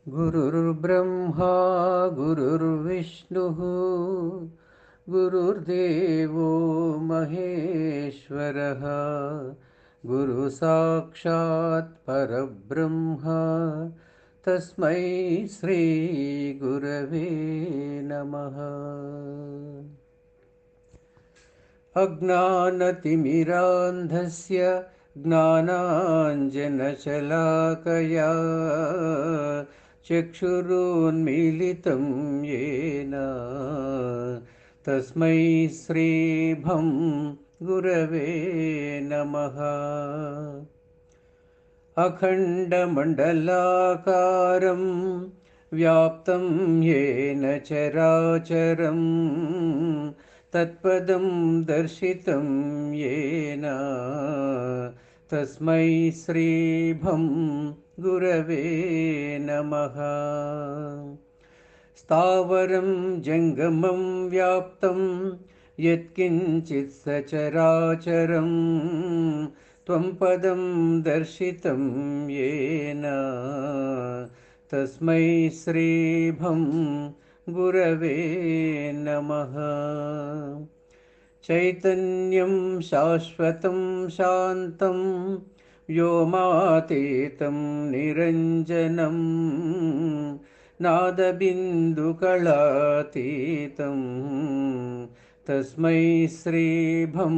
गुरुर्ब्रह्मा गुरुर्विष्णुः गुरुर्देवो महेश्वरः गुरुसाक्षात् परब्रह्म तस्मै श्री गुरवे नमः। अज्ञानतिमिरान्धस्य ज्ञानाञ्जनशलाकया चक्षुरुन्मीलितं येन तस्मै श्रीभं गुरवे नमः। अखण्डमण्डलाकारं व्याप्तं येन चराचरं तत्पदं दर्शितं येन तस्मै श्रीभं गुरवे नमः। स्थावरं जङ्गमं व्याप्तं यत्किञ्चित् सचराचरं त्वं पदं दर्शितं येन तस्मै श्रीभं गुरवे नमः। चैतन्यं शाश्वतं शान्तं व्योमातीतं निरञ्जनं नादबिन्दुकलातीतं तस्मै श्रीभं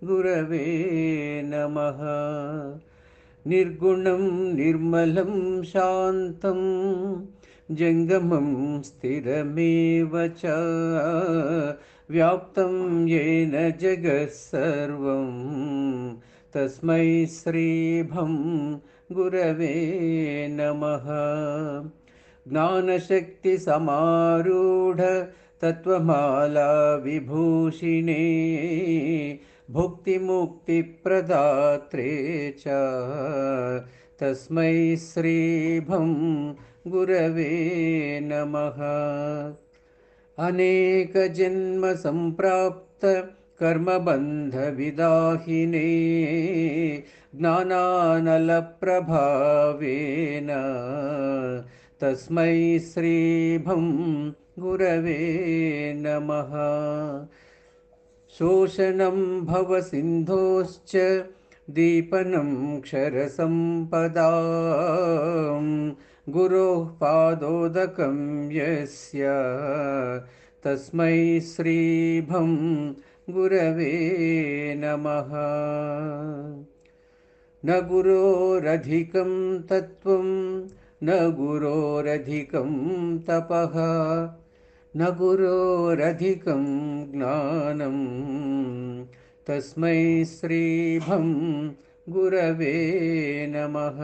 गुरवे नमः। निर्गुणं निर्मलं शान्तं जङ्गमं स्थिरमेव च व्याप्तं येन जगत्सर्वं तस्मै श्रीभं गुरवे नमः। ज्ञानशक्तिसमारूढ तत्त्वमाला विभूषिणे भुक्तिमुक्तिप्रदात्रे च तस्मै श्रीभं गुरवे नमः। अनेकजन्मसम्प्राप्त कर्मबन्धविदाहिने ज्ञानानलप्रभावेन तस्मै श्रीभं गुरवे नमः। शोषणं भवसिन्धोश्च दीपनं क्षरसम्पदां गुरोः पादोदकं यस्य तस्मै श्रीभं गुरवे नमः। न गुरोरधिकं तत्त्वं न गुरोरधिकं तपः न गुरोरधिकं ज्ञानं तस्मै श्रीभं गुरवे नमः।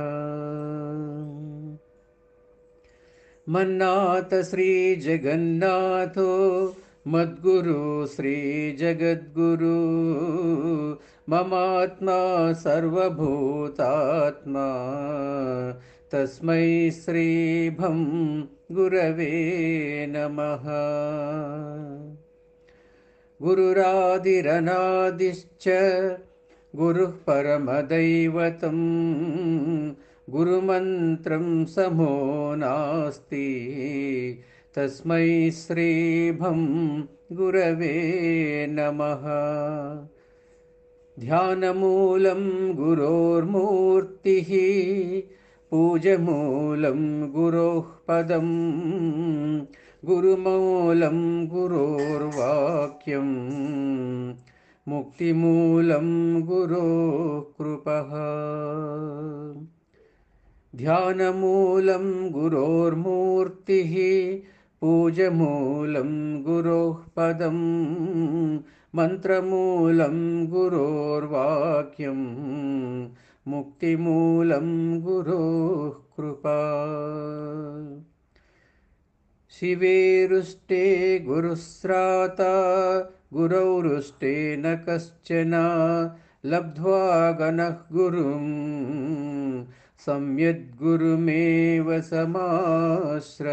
मन्नाथ श्रीजगन्नाथो मद्गुरु श्रीजगद्गुरु ममात्मा सर्वभूतात्मा तस्मै श्रीभं गुरवे नमः। गुरुरादिरनादिश्च गुरुः परमदैवतं गुरुमन्त्रं समो नास्ति तस्मै श्रीभं गुरवे नमः। ध्यानमूलं गुरोर्मूर्तिः पूजमूलं गुरोः पदं गुरुमूलं गुरोर्वाक्यं मुक्तिमूलं गुरोः कृपः। ध्यानमूलं गुरोर्मूर्तिः पूजमूलं गुरोः पदं मन्त्रमूलं गुरोर्वाक्यं मुक्तिमूलं गुरोः कृपा। शिवेरुष्टे गुरुस्राता गुरौरुष्टे न कश्चन लब्ध्वा गणः गुरुं सम्यद्गुरुमेव समाश्रयेत्।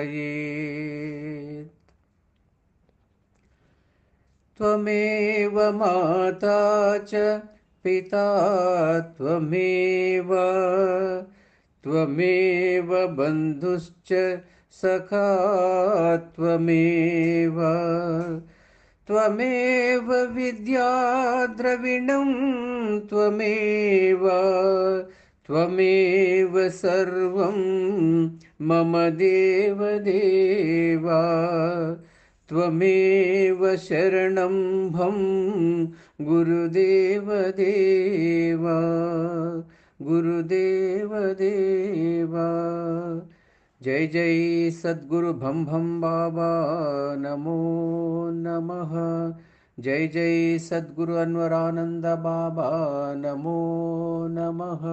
त्वमेव माता च पिता त्वमेव त्वमेव बन्धुश्च सखा त्वमेव त्वमेव विद्या द्रविणं त्वमेव त्वमेव सर्वं मम देवदेव त्वमेव शरणं भं गुरुदेवदेव गुरुदेवदेव। जय जय सद्गुरु भं भं बाबा नमो नमः। जय जय सद्गुरु अन्वरानंद बाबा नमो नमः।